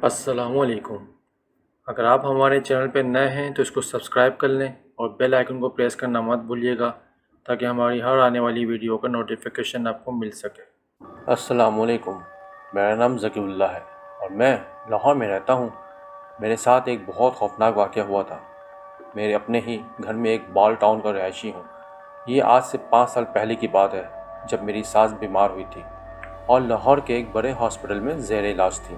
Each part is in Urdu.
السلام علیکم۔ اگر آپ ہمارے چینل پہ نئے ہیں تو اس کو سبسکرائب کر لیں اور بیل آئیکن کو پریس کرنا مت بھولیے گا تاکہ ہماری ہر آنے والی ویڈیو کا نوٹیفیکیشن آپ کو مل سکے۔ السلام علیکم، میرا نام ذکی اللہ ہے اور میں لاہور میں رہتا ہوں۔ میرے ساتھ ایک بہت خوفناک واقعہ ہوا تھا۔ میرے اپنے ہی گھر میں ایک بال ٹاؤن کا رہائشی ہوں۔ یہ آج سے 5 سال پہلے کی بات ہے جب میری ساس بیمار ہوئی تھی اور لاہور کے ایک بڑے ہاسپٹل میں زیر علاج تھی۔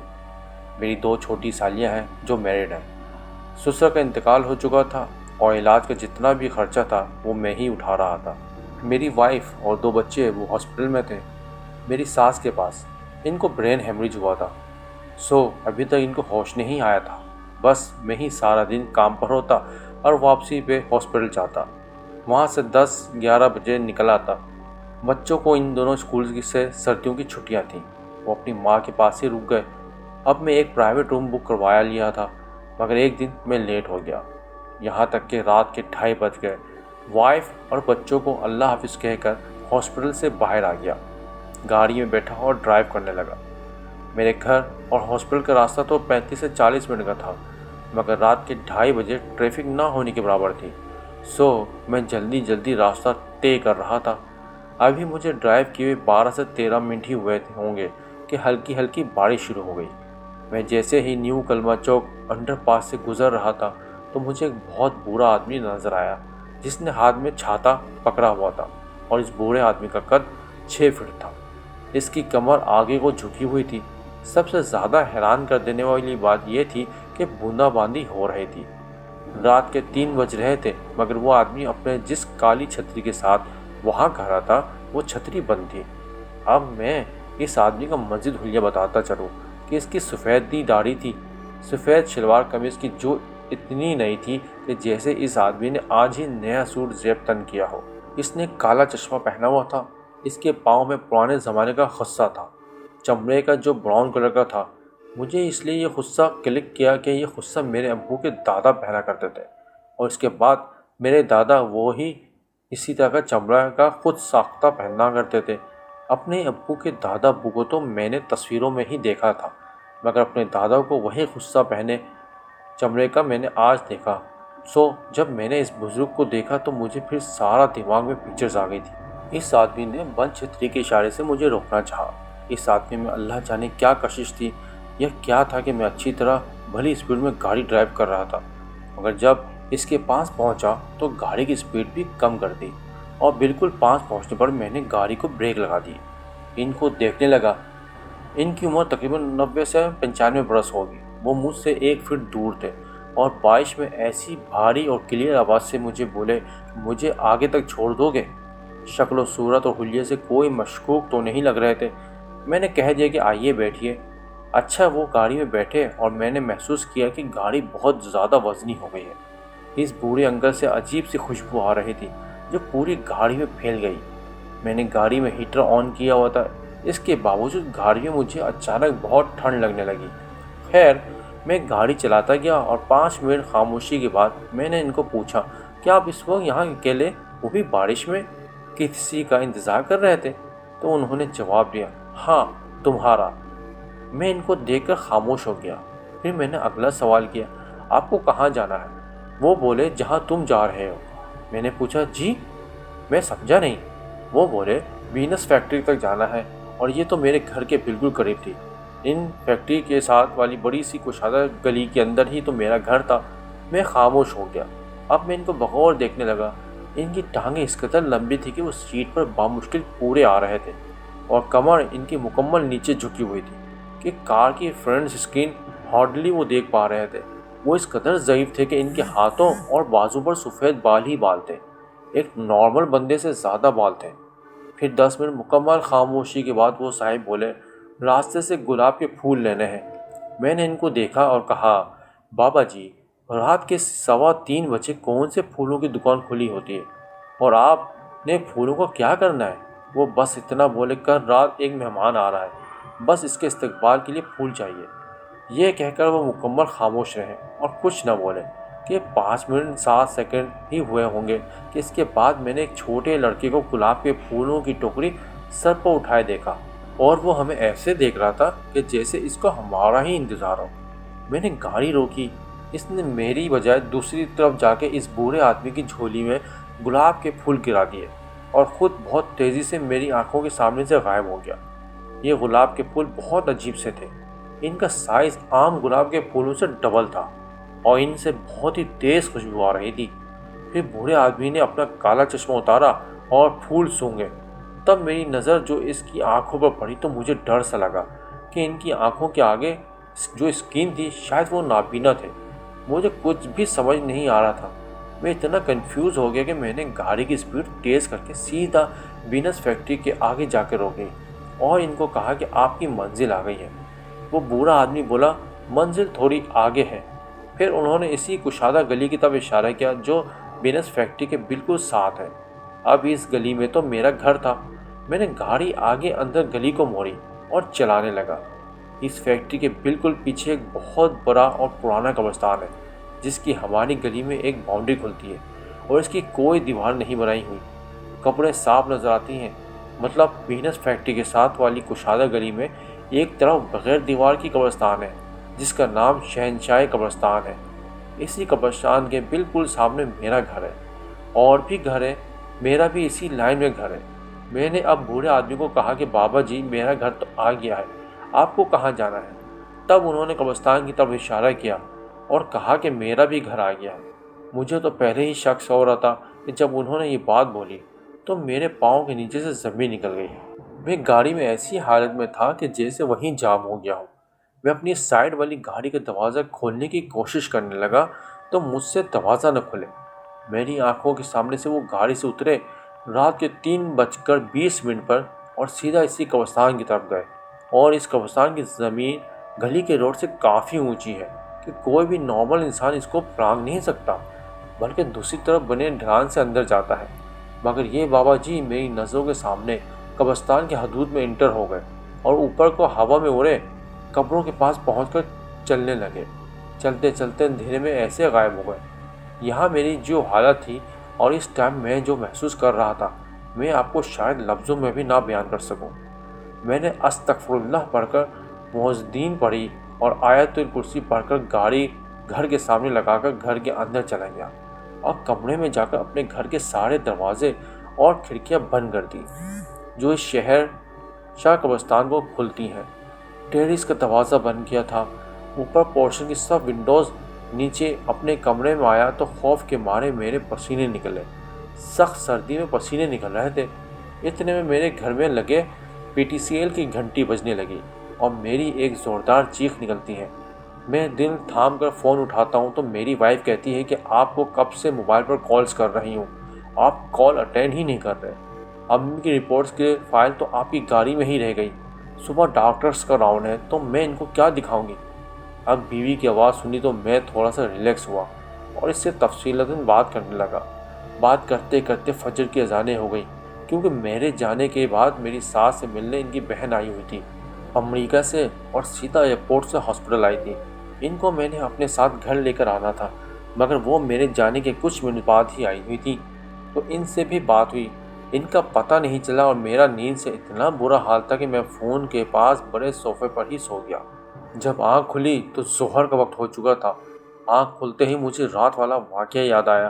میری 2 چھوٹی سالیاں ہیں جو میرڈ ہیں۔ سسر کا انتقال ہو چکا تھا اور علاج کا جتنا بھی خرچہ تھا وہ میں ہی اٹھا رہا تھا۔ میری وائف اور 2 بچے وہ ہاسپٹل میں تھے، میری ساس کے پاس۔ ان کو برین ہیمریج ہوا تھا، ابھی تک ان کو ہوش نہیں آیا تھا۔ بس میں ہی سارا دن کام پر ہوتا اور واپسی پہ ہاسپٹل جاتا۔ وہاں سے 10-11 بجے نکل آتا۔ بچوں کو ان دونوں اسکول سے سردیوں کی چھٹیاں تھیں، وہ اپنی ماں کے پاس ہی رک گئے۔ اب میں ایک پرائیویٹ روم بک کروایا لیا تھا، مگر ایک دن میں لیٹ ہو گیا، یہاں تک کہ رات کے 2:30 بج گئے۔ وائف اور بچوں کو اللہ حافظ کہہ کر ہاسپٹل سے باہر آ گیا، گاڑی میں بیٹھا اور ڈرائیو کرنے لگا۔ میرے گھر اور ہاسپٹل کا راستہ تو 35 سے 40 منٹ کا تھا، مگر رات کے 2:30 بجے ٹریفک نہ ہونے کے برابر تھی، میں جلدی راستہ طے کر رہا تھا۔ ابھی مجھے ڈرائیو کیے ہوئے 12 سے 13 منٹ ہی ہوئے ہوں گے کہ ہلکی بارش شروع ہو گئی۔ میں جیسے ہی نیو کلمہ چوک انڈر پاس سے گزر رہا تھا تو مجھے ایک بہت بوڑھا آدمی نظر آیا جس نے ہاتھ میں چھاتا پکڑا ہوا تھا، اور اس بوڑھے آدمی کا قد 6 فٹ تھا۔ اس کی کمر آگے کو جھکی ہوئی تھی۔ سب سے زیادہ حیران کر دینے والی بات یہ تھی کہ بوندا باندی ہو رہی تھی۔ رات کے 3 بج رہے تھے، مگر وہ آدمی اپنے جس کالی چھتری کے ساتھ وہاں کھڑا تھا وہ چھتری بند تھی۔ اب میں اس آدمی کا مزید حلیہ بتاتا چلوں کہ اس کی سفید داڑھی تھی، سفید شلوار قمیض کی جو اتنی نئی تھی کہ جیسے اس آدمی نے آج ہی نیا سوٹ زیب تن کیا ہو۔ اس نے کالا چشمہ پہنا ہوا تھا۔ اس کے پاؤں میں پرانے زمانے کا خصہ تھا، چمڑے کا جو براؤن کلر کا تھا۔ مجھے اس لیے یہ خصہ کلک کیا کہ یہ خصہ میرے ابو کے دادا پہنا کرتے تھے، اور اس کے بعد میرے دادا وہی اسی طرح کا چمڑا کا خود ساختہ پہنا کرتے تھے۔ اپنے ابو کے دادا ابو کو تو میں نے تصویروں میں ہی دیکھا تھا، مگر اپنے دادا کو وہی خصہ پہنے چمڑے کا میں نے آج دیکھا۔ جب میں نے اس بزرگ کو دیکھا تو مجھے پھر سارا دماغ میں پکچرز آ گئی تھی۔ اس آدمی نے بند چھتری کے اشارے سے مجھے روکنا چاہا۔ اس آدمی میں اللہ جانے کیا کشش تھی، یہ کیا تھا کہ میں اچھی طرح بھلی اسپیڈ میں گاڑی ڈرائیو کر رہا تھا، مگر جب اس کے پاس پہنچا تو گاڑی کی اسپیڈ بھی کم کر دی، اور بالکل پاس پہنچنے پر میں نے گاڑی کو بریک لگا دی۔ ان کو دیکھنے لگا۔ ان کی عمر تقریباً 90 سے 95 برس ہوگی۔ وہ مجھ سے 1 فٹ دور تھے اور بارش میں ایسی بھاری اور کلیئر آواز سے مجھے بولے، مجھے آگے تک چھوڑ دو گے؟ شکل و صورت اور حلیے سے کوئی مشکوک تو نہیں لگ رہے تھے۔ میں نے کہہ دیا کہ آئیے بیٹھیے۔ اچھا، وہ گاڑی میں بیٹھے اور میں نے محسوس کیا کہ گاڑی بہت زیادہ وزنی ہو گئی ہے۔ اس بوڑھے انکل سے عجیب سی خوشبو آ رہی تھی جو پوری گاڑی میں پھیل گئی۔ میں نے گاڑی میں ہیٹر آن کیا ہوا تھا، اس کے باوجود گاڑی میں مجھے اچانک بہت ٹھنڈ لگنے لگی۔ خیر، میں گاڑی چلاتا گیا اور 5 منٹ خاموشی کے بعد میں نے ان کو پوچھا، کیا آپ اس وقت یہاں اکیلے، وہ بھی بارش میں، کسی کا انتظار کر رہے تھے؟ تو انہوں نے جواب دیا، ہاں، تمہارا۔ میں ان کو دیکھ کر خاموش ہو گیا۔ پھر میں نے اگلا سوال کیا، آپ کو کہاں جانا ہے؟ وہ بولے، جہاں تم جا رہے ہو۔ میں نے پوچھا، جی؟ میں سمجھا نہیں۔ وہ بولے، وینس فیکٹری تک جانا ہے، اور یہ تو میرے گھر کے بالکل قریب تھی۔ ان فیکٹری کے ساتھ والی بڑی سی کشادہ گلی کے اندر ہی تو میرا گھر تھا۔ میں خاموش ہو گیا۔ اب میں ان کو بغور دیکھنے لگا۔ ان کی ٹانگیں اس قدر لمبی تھی کہ وہ سیٹ پر بامشکل پورے آ رہے تھے، اور کمر ان کی مکمل نیچے جھکی ہوئی تھی کہ کار کی فرنٹ اسکرین ہارڈلی وہ دیکھ پا رہے تھے۔ وہ اس قدر ضعیف تھے کہ ان کے ہاتھوں اور بازو پر سفید بال ہی بال تھے، ایک نارمل بندے سے زیادہ بال تھے۔ پھر 10 منٹ مکمل خاموشی کے بعد وہ صاحب بولے، راستے سے گلاب کے پھول لینے ہیں۔ میں نے ان کو دیکھا اور کہا، بابا جی، رات کے 3:15 بجے کون سے پھولوں کی دکان کھلی ہوتی ہے، اور آپ نے پھولوں کو کیا کرنا ہے؟ وہ بس اتنا بولے، کر رات ایک مہمان آ رہا ہے، بس اس کے استقبال کے لیے پھول چاہیے۔ یہ کہہ کر وہ مکمل خاموش رہے اور کچھ نہ بولے کہ 5 منٹ 7 سیکنڈ ہی ہوئے ہوں گے کہ اس کے بعد میں نے ایک چھوٹے لڑکے کو گلاب کے پھولوں کی ٹوکری سر پر اٹھائے دیکھا، اور وہ ہمیں ایسے دیکھ رہا تھا کہ جیسے اس کو ہمارا ہی انتظار ہو۔ میں نے گاڑی روکی۔ اس نے میری بجائے دوسری طرف جا کے اس بوڑھے آدمی کی جھولی میں گلاب کے پھول گرا دیے اور خود بہت تیزی سے میری آنکھوں کے سامنے سے غائب ہو گیا۔ یہ گلاب کے پھول بہت عجیب سے تھے۔ ان کا سائز عام گلاب کے پھولوں سے ڈبل تھا اور ان سے بہت ہی تیز خوشبو آ رہی تھی۔ پھر بوڑھے آدمی نے اپنا کالا چشمہ اتارا اور پھول سونگھے۔ تب میری نظر جو اس کی آنکھوں پر پڑی تو مجھے ڈر سا لگا کہ ان کی آنکھوں کے آگے جو اسکن تھی شاید وہ نابینا تھے۔ مجھے کچھ بھی سمجھ نہیں آ رہا تھا۔ میں اتنا کنفیوز ہو گیا کہ میں نے گاڑی کی اسپیڈ تیز کر کے سیدھا وینس فیکٹری کے آگے جا کے روکی اور ان کو کہا کہ آپ کی منزل آ گئی ہے۔ وہ بوڑھا آدمی بولا منزل تھوڑی آگے ہے۔ پھر انہوں نے اسی کشادہ گلی کی طرف اشارہ کیا جو وینس فیکٹری کے بالکل ساتھ ہے۔ اب اس گلی میں تو میرا گھر تھا۔ میں نے گاڑی آگے اندر گلی کو موڑی اور چلانے لگا۔ اس فیکٹری کے بالکل پیچھے ایک بہت بڑا اور پرانا قبرستان ہے جس کی ہماری گلی میں ایک باؤنڈری کھلتی ہے اور اس کی کوئی دیوار نہیں بنائی ہوئی۔ قبریں صاف نظر آتی ہیں۔ مطلب وینس فیکٹری کے ساتھ والی کشادہ گلی میں ایک طرف بغیر دیوار کی قبرستان ہے جس کا نام شہنشاہ قبرستان ہے۔ اسی قبرستان کے بالکل سامنے میرا گھر ہے اور بھی گھر ہے۔ میرا بھی اسی لائن میں گھر ہے۔ میں نے اب بوڑھے آدمی کو کہا کہ بابا جی میرا گھر تو آ گیا ہے، آپ کو کہاں جانا ہے؟ تب انہوں نے قبرستان کی طرف اشارہ کیا اور کہا کہ میرا بھی گھر آ گیا ہے۔ مجھے تو پہلے ہی شک ہو رہا تھا کہ جب انہوں نے یہ بات بولی تو میرے پاؤں کے نیچے سے زمین نکل گئی۔ میں گاڑی میں ایسی حالت میں تھا کہ جیسے وہیں جام ہو گیا ہوں۔ میں اپنی سائیڈ والی گاڑی کا دروازہ کھولنے کی کوشش کرنے لگا تو مجھ سے دروازہ نہ کھلے۔ میری آنکھوں کے سامنے سے وہ گاڑی سے اترے رات کے 3:20 پر اور سیدھا اسی قبرستان کی طرف گئے۔ اور اس قبرستان کی زمین گلی کے روڈ سے کافی اونچی ہے کہ کوئی بھی نارمل انسان اس کو پرانگ نہیں سکتا، بلکہ دوسری طرف بنے ڈھلان سے اندر جاتا ہے۔ مگر یہ بابا جی میری نظروں کے سامنے قبرستان کی حدود میں انٹر ہو گئے اور اوپر کو ہوا میں اڑے قبروں کے پاس پہنچ کر چلنے لگے۔ چلتے چلتے اندھیرے میں ایسے غائب ہو گئے۔ یہاں میری جو حالت تھی اور اس ٹائم میں جو محسوس کر رہا تھا میں آپ کو شاید لفظوں میں بھی نہ بیان کر سکوں۔ میں نے استغفر اللہ پڑھ کر موذدین پڑھی اور آیت الکرسی پڑھ کر گاڑی گھر کے سامنے لگا کر گھر کے اندر چلا گیا اور کمرے میں جا کر اپنے گھر کے سارے دروازے اور کھڑکیاں بند کر دی جو اس شہر شاہ قبرستان کو کھلتی ہیں۔ ٹیرس کا دروازہ بند کیا تھا، اوپر پورشن کی سب ونڈوز۔ نیچے اپنے کمرے میں آیا تو خوف کے مارے میرے پسینے نکلے۔ سخت سردی میں پسینے نکل رہے تھے۔ اتنے میں میرے گھر میں لگے PTCL کی گھنٹی بجنے لگی اور میری ایک زوردار چیخ نکلتی ہے۔ میں دل تھام کر فون اٹھاتا ہوں تو میری وائف کہتی ہے کہ آپ کو کب سے موبائل پر کالز کر رہی ہوں، آپ کال اٹینڈ ہی نہیں کر رہے۔ امی کی رپورٹس کے فائل تو آپ کی گاڑی میں ہی رہ گئی۔ صبح ڈاکٹرز کا راؤنڈ ہے تو میں ان کو کیا دکھاؤں گی؟ اب بیوی کی آواز سنی تو میں تھوڑا سا ریلیکس ہوا اور اس سے تفصیلاً بات کرنے لگا۔ بات کرتے کرتے فجر کی اذانیں ہو گئی کیونکہ میرے جانے کے بعد میری ساس سے ملنے ان کی بہن آئی ہوئی تھی امریکہ سے اور سیدھا ایئرپورٹ سے ہاسپٹل آئی تھی۔ ان کو میں نے اپنے ساتھ گھر لے کر آنا تھا مگر وہ میرے جانے کے کچھ منٹ بعد ہی آئی ہوئی تھی تو ان سے بھی بات ہوئی۔ ان کا پتہ نہیں چلا اور میرا نیند سے اتنا برا حال تھا کہ میں فون کے پاس بڑے صوفے پر ہی سو گیا۔ جب آنکھ کھلی تو ظہر کا وقت ہو چکا تھا۔ آنکھ کھلتے ہی مجھے رات والا واقعہ یاد آیا۔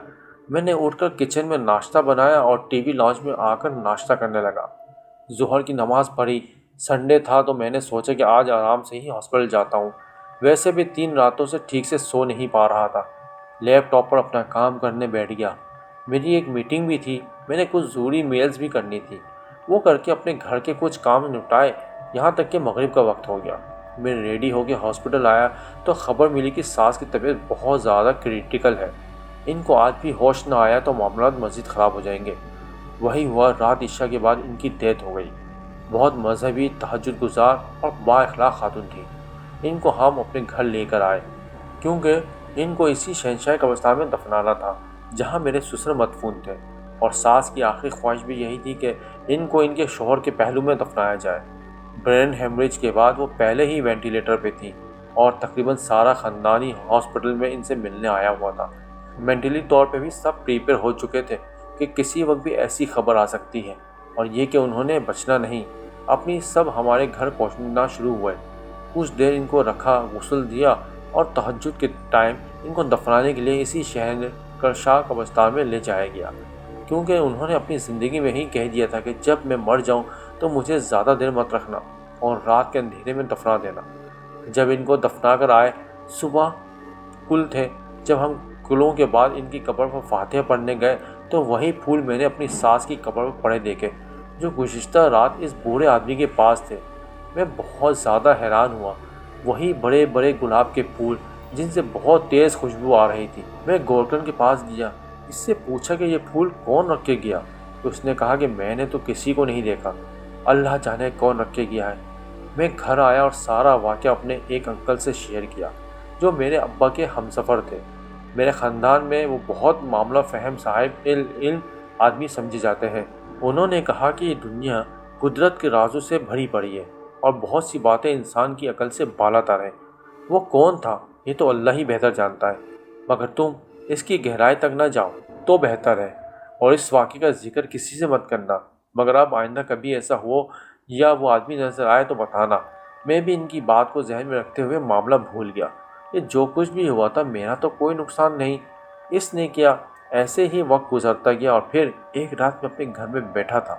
میں نے اٹھ کر کچن میں ناشتہ بنایا اور ٹی وی لاؤنج میں آ کر ناشتہ کرنے لگا۔ ظہر کی نماز پڑھی۔ سنڈے تھا تو میں نے سوچا کہ آج آرام سے ہی ہاسپٹل جاتا ہوں۔ ویسے بھی 3 راتوں سے ٹھیک سے سو نہیں پا رہا تھا۔ لیپ ٹاپ پر اپنا کام کرنے بیٹھ گیا۔ میری ایک میٹنگ بھی تھی، میں نے کچھ ضروری میلز بھی کرنی تھی، وہ کر کے اپنے گھر کے کچھ کام نپٹائے یہاں تک کہ مغرب کا وقت ہو گیا۔ میں ریڈی ہو کے ہاسپٹل آیا تو خبر ملی کہ ساس کی طبیعت بہت زیادہ کریٹیکل ہے۔ ان کو آج بھی ہوش نہ آیا تو معاملات مزید خراب ہو جائیں گے۔ وہی ہوا، رات عشاء کے بعد ان کی ڈیتھ ہو گئی۔ بہت مذہبی، تہجد گزار اور با اخلاق خاتون تھی۔ ان کو ہم اپنے گھر لے کر آئے کیونکہ ان کو اسی شہنشاہ قبرستان میں دفنانا تھا جہاں میرے سسر مدفون تھے، اور ساس کی آخری خواہش بھی یہی تھی کہ ان کو ان کے شوہر کے پہلو میں دفنایا جائے۔ برین ہیمریج کے بعد وہ پہلے ہی وینٹیلیٹر پہ تھی اور تقریباً سارا خاندانی ہاسپٹل میں ان سے ملنے آیا ہوا تھا۔ مینٹلی طور پہ بھی سب پریپیئر ہو چکے تھے کہ کسی وقت بھی ایسی خبر آ سکتی ہے، اور یہ کہ انہوں نے بچنا نہیں۔ اپنی سب ہمارے گھر پہنچنا شروع ہوئے۔ کچھ دیر ان کو رکھا، غسل دیا اور تہجد کے ٹائم ان کو دفنانے کے لیے اسی شہر کرشا قبرستان میں لے جایا گیا، کیونکہ انہوں نے اپنی زندگی میں ہی کہہ دیا تھا کہ جب میں مر جاؤں تو مجھے زیادہ دیر مت رکھنا اور رات کے اندھیرے میں دفنا دینا۔ جب ان کو دفنا کر آئے، صبح کل تھے، جب ہم کلوں کے بعد ان کی قبر پر فاتحہ پڑھنے گئے تو وہی پھول میں نے اپنی ساس کی قبر پر پڑے دیکھے جو گزشتہ رات اس بوڑھے آدمی کے پاس تھے۔ میں بہت زیادہ حیران ہوا۔ وہی بڑے بڑے گلاب کے پھول جن سے بہت تیز خوشبو آ رہی تھی۔ میں گورکن کے پاس گیا، اس سے پوچھا کہ یہ پھول کون رکھ کے گیا؟ اس نے کہا کہ میں نے تو کسی کو نہیں دیکھا، اللہ جانے کون رکھ کے گیا ہے۔ میں گھر آیا اور سارا واقعہ اپنے ایک انکل سے شیئر کیا جو میرے ابا کے ہمسفر تھے۔ میرے خاندان میں وہ بہت معاملہ فہم صاحب علم آدمی سمجھے جاتے ہیں۔ انہوں نے کہا کہ یہ دنیا قدرت کے رازوں سے بھری پڑی ہے اور بہت سی باتیں انسان کی عقل سے بالا تر ہیں۔ وہ کون تھا یہ تو اللہ ہی بہتر جانتا ہے، مگر تم اس کی گہرائی تک نہ جاؤ تو بہتر ہے، اور اس واقعے کا ذکر کسی سے مت کرنا، مگر اب آئندہ کبھی ایسا ہو یا وہ آدمی نظر آئے تو بتانا۔ میں بھی ان کی بات کو ذہن میں رکھتے ہوئے معاملہ بھول گیا۔ یہ جو کچھ بھی ہوا تھا میرا تو کوئی نقصان نہیں اس نے کیا۔ ایسے ہی وقت گزرتا گیا اور پھر ایک رات میں اپنے گھر میں بیٹھا تھا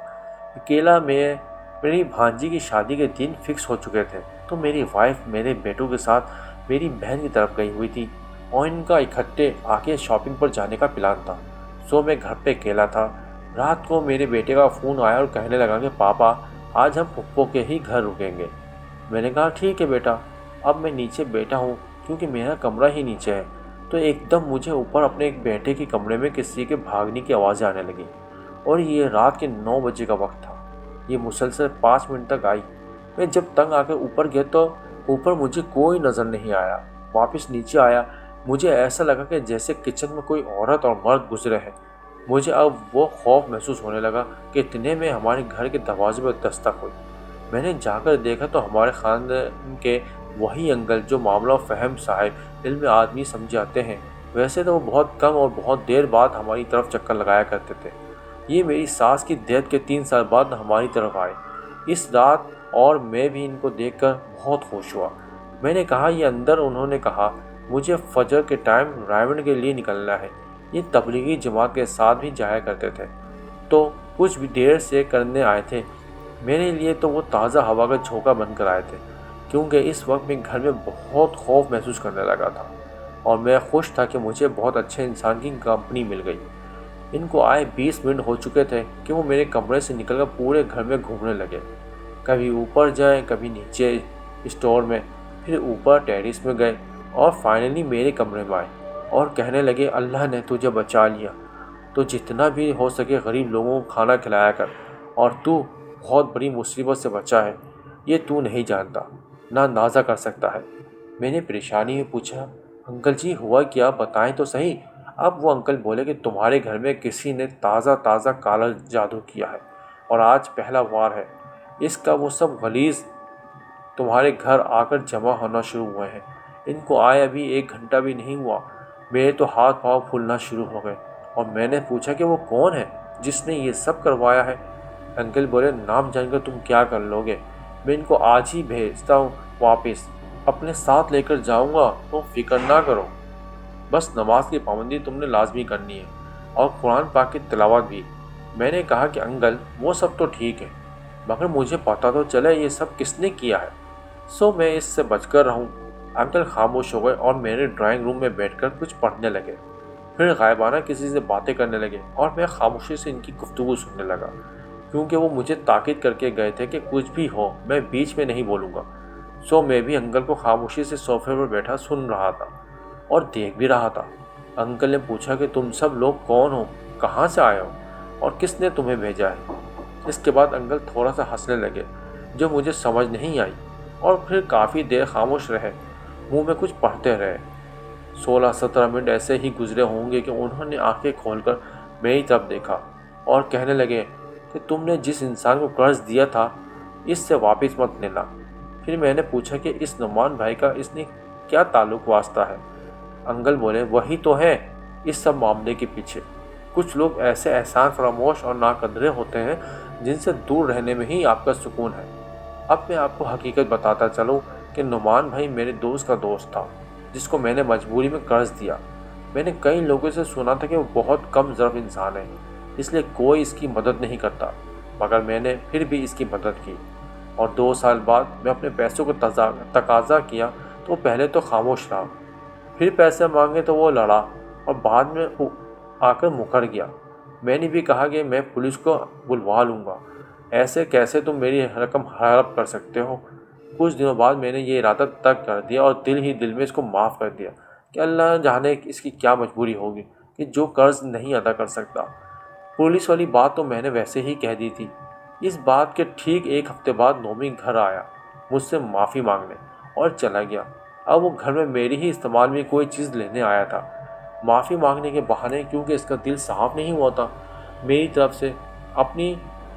اکیلا۔ میری بھانجی کی شادی کے دن فکس ہو چکے تھے، تو میری وائف میرے بیٹوں کے ساتھ میری بہن کی طرف گئی ہوئی تھی اور ان کا اکٹھے آ کے شاپنگ پر جانے کا پلان تھا۔ سو میں گھر پہ اکیلا تھا۔ رات کو میرے بیٹے کا فون آیا اور کہنے لگا کہ پاپا آج ہم پھپھو کے ہی گھر رکیں گے۔ میں نے کہا ٹھیک ہے بیٹا۔ اب میں نیچے بیٹھا ہوں کیونکہ میرا کمرہ ہی نیچے ہے، تو ایک دم مجھے اوپر اپنے ایک بیٹے کے کمرے میں کسی کے بھاگنے کی آوازیں آنے لگیں، اور یہ رات کے 9 بجے کا وقت تھا۔ یہ مسلسل 5 منٹ تک آئی۔ میں جب تنگ آ کے اوپر گیا تو اوپر مجھے کوئی نظر نہیں آیا۔ واپس نیچے آیا، مجھے ایسا لگا کہ جیسے کچن میں کوئی عورت اور مرد گزرے ہیں۔ مجھے اب وہ خوف محسوس ہونے لگا کہ اتنے میں ہمارے گھر کے دروازے پر دستک ہوئی۔ میں نے جا کر دیکھا تو ہمارے خاندان کے وہی انکل جو معاملہ فہم صاحب علم آدمی سمجھ جاتے ہیں، ویسے تو وہ بہت کم اور بہت دیر بعد ہماری طرف چکر لگایا کرتے تھے۔ یہ میری ساس کی ڈیتھ کے 3 سال بعد ہماری طرف آئے اس رات، اور میں بھی ان کو دیکھ کر بہت خوش ہوا۔ میں نے کہا یہ اندر؟ انہوں نے کہا مجھے فجر کے ٹائم رائیونڈ کے لیے نکلنا ہے۔ یہ تبلیغی جماعت کے ساتھ بھی جایا کرتے تھے، تو کچھ بھی دیر سے کرنے آئے تھے۔ میرے لیے تو وہ تازہ ہوا کا جھونکا بن کر آئے تھے، کیونکہ اس وقت میں گھر میں بہت خوف محسوس کرنے لگا تھا، اور میں خوش تھا کہ مجھے بہت اچھے انسان کی کمپنی مل گئی۔ ان کو آئے 20 منٹ ہو چکے تھے کہ وہ میرے کمرے سے نکل کر پورے گھر میں گھومنے لگے، کبھی اوپر جائیں کبھی نیچے اسٹور میں، پھر اوپر ٹیرس میں گئے اور فائنلی میرے کمرے میں آئے اور کہنے لگے اللہ نے تجھے بچا لیا، تو جتنا بھی ہو سکے غریب لوگوں کو کھانا کھلایا کر، اور تو بہت بڑی مصیبت سے بچا ہے، یہ تو نہیں جانتا، نہ اندازہ کر سکتا ہے۔ میں نے پریشانی میں پوچھا انکل جی ہوا کیا، بتائیں تو صحیح۔ اب وہ انکل بولے کہ تمہارے گھر میں کسی نے تازہ کالا جادو کیا ہے، اور آج پہلا وار ہے اس کا۔ وہ سب غلیظ تمہارے گھر آ کر جمع ہونا شروع ہوئے ہیں۔ ان کو آئے ابھی 1 گھنٹہ بھی نہیں ہوا، میرے تو ہاتھ پاؤں پھولنا شروع ہو گئے، اور میں نے پوچھا کہ وہ کون ہے جس نے یہ سب کروایا ہے؟ انکل بولے نام جان کر تم کیا کر لو گے، میں ان کو آج ہی بھیجتا ہوں واپس، اپنے ساتھ لے کر جاؤں گا، تم فکر نہ کرو، بس نماز کی پابندی تم نے لازمی کرنی ہے اور قرآن پاک کی تلاوت بھی۔ میں نے کہا کہ انکل وہ سب تو ٹھیک ہے، مگر مجھے پتہ تو چلے یہ سب کس نے کیا ہے، سو میں اس سے بچ کر رہوں۔ انکل خاموش ہو گئے اور میرے ڈرائنگ روم میں بیٹھ کر کچھ پڑھنے لگے، پھر غائبانہ کسی سے باتیں کرنے لگے، اور میں خاموشی سے ان کی گفتگو سننے لگا، کیونکہ وہ مجھے تاکید کر کے گئے تھے کہ کچھ بھی ہو میں بیچ میں نہیں بولوں گا۔ سو میں بھی انکل کو خاموشی سے صوفے پر بیٹھا سن رہا تھا اور دیکھ بھی رہا تھا۔ انکل نے پوچھا کہ تم سب لوگ کون ہو، کہاں سے آئے ہو، اور کس نے تمہیں بھیجا ہے؟ اس کے بعد انکل تھوڑا سا ہنسنے لگے جو مجھے سمجھ نہیں آئی، اور پھر کافی دیر خاموش رہے، منہ میں کچھ پڑھتے رہے۔ 16-17 منٹ ایسے ہی گزرے ہوں گے کہ انہوں نے آنکھیں کھول کر میری طرف دیکھا اور کہنے لگے کہ تم نے جس انسان کو قرض دیا تھا اس سے واپس مت لینا۔ پھر میں نے پوچھا کہ اس نعمان بھائی کا اس نے کیا تعلق واسطہ ہے؟ انکل بولے وہی تو ہے اس سب معاملے کے پیچھے۔ کچھ لوگ ایسے احسان فراموش اور ناقدرے ہوتے ہیں جن سے دور رہنے میں ہی آپ کا سکون ہے۔ اب میں آپ کو حقیقت بتاتا چلوں کہ نعمان بھائی میرے دوست کا دوست تھا، جس کو میں نے مجبوری میں قرض دیا۔ میں نے کئی لوگوں سے سنا تھا کہ وہ بہت کم ظرف انسان ہے، اس لیے کوئی اس کی مدد نہیں کرتا، مگر میں نے پھر بھی اس کی مدد کی۔ اور 2 سال بعد میں اپنے پیسوں کو تقاضا کیا تو وہ پہلے تو خاموش رہا، پھر پیسے مانگے تو وہ لڑا اور بعد میں آ کر مکر گیا۔ میں نے بھی کہا کہ میں پولیس کو بلوا لوں گا، ایسے کیسے تم میری رقم ہڑپ کر سکتے ہو؟ کچھ دنوں بعد میں نے یہ ارادہ تک کر دیا اور دل ہی دل میں اس کو معاف کر دیا کہ اللہ جانے اس کی کیا مجبوری ہوگی کہ جو قرض نہیں ادا کر سکتا۔ پولیس والی بات تو میں نے ویسے ہی کہہ دی تھی۔ اس بات کے ٹھیک 1 ہفتے بعد نومی گھر آیا مجھ سے معافی مانگنے اور چلا گیا۔ اب وہ گھر میں میری ہی استعمال میں کوئی چیز لینے آیا تھا، معافی مانگنے کے بہانے، کیونکہ اس کا دل صاف نہیں ہوا تھا میری طرف سے اپنی۔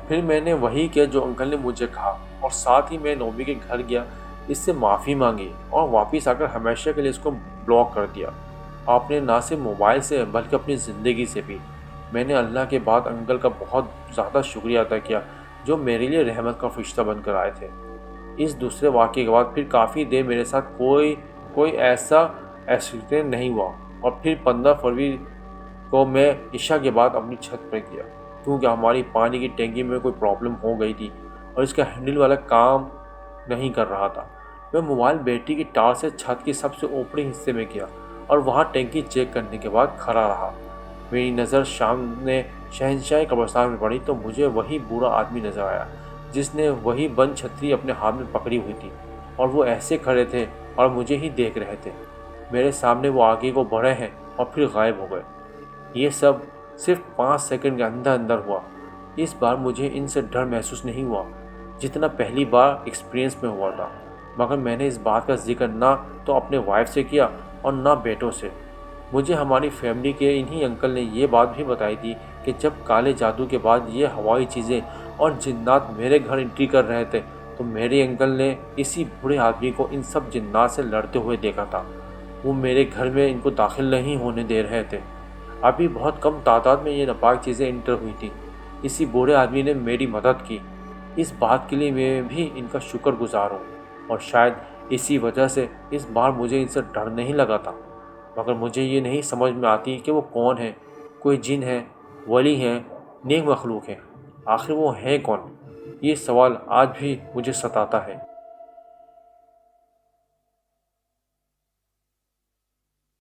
پھر میں نے وہی کیا جو انکل نے مجھے کہا، اور ساتھ ہی میں نومی کے گھر گیا، اس سے معافی مانگی اور واپس آ کر ہمیشہ کے لیے اس کو بلاک کر دیا۔ آپ نے نہ صرف موبائل سے بلکہ اپنی زندگی سے بھی۔ میں نے اللہ کے بعد انکل کا بہت زیادہ شکریہ ادا کیا جو میرے لیے رحمت کا فرشتہ بن کر آئے تھے۔ اس دوسرے واقعے کے بعد پھر کافی دیر میرے ساتھ کوئی ایسا ایکسیڈنٹ نہیں ہوا، اور پھر 15 فروری کو میں عشاء کے بعد اپنی چھت پر گیا کیونکہ ہماری پانی کی ٹینکی میں کوئی پرابلم ہو گئی تھی اور اس کا ہینڈل والا کام نہیں کر رہا تھا۔ میں موبائل بیٹری کی ٹار سے چھت کی سب سے اوپری حصے میں گیا اور وہاں ٹینکی چیک کرنے کے بعد کھڑا رہا۔ میری نظر سامنے شہنشاہی قبرستان میں پڑی تو مجھے وہی بوڑھا آدمی نظر آیا جس نے وہی بند چھتری اپنے ہاتھ میں پکڑی ہوئی تھی، اور وہ ایسے کھڑے تھے اور مجھے ہی دیکھ رہے تھے۔ میرے سامنے وہ آگے کو بڑھے ہیں اور پھر غائب ہو گئے۔ یہ سب صرف 5 سیکنڈ کے اندر ہوا۔ اس بار مجھے ان سے ڈر محسوس نہیں ہوا جتنا پہلی بار ایکسپیرینس میں ہوا تھا، مگر میں نے اس بات کا ذکر نہ تو اپنے وائف سے کیا اور نہ بیٹوں سے۔ مجھے ہماری فیملی کے انہی انکل نے یہ بات بھی بتائی تھی کہ جب کالے جادو کے بعد یہ ہوائی چیزیں اور جنات میرے گھر انٹری کر رہے تھے تو میرے انکل نے اسی بوڑھے آدمی کو ان سب جنات سے لڑتے ہوئے دیکھا تھا۔ وہ میرے گھر میں ان کو داخل نہیں ہونے دے رہے تھے۔ ابھی بہت کم تعداد میں یہ ناپاک چیزیں انٹر ہوئی تھیں۔ اسی بوڑھے آدمی نے میری مدد کی۔ اس بات کے لیے میں بھی ان کا شکر گزار ہوں، اور شاید اسی وجہ سے اس بار مجھے ان سے ڈر نہیں لگا تھا۔ مگر مجھے یہ نہیں سمجھ میں آتی کہ وہ کون ہے، کوئی جن ہے، ولی ہیں، نیک مخلوق ہیں، آخر وہ ہیں کون؟ یہ سوال آج بھی مجھے ستاتا ہے۔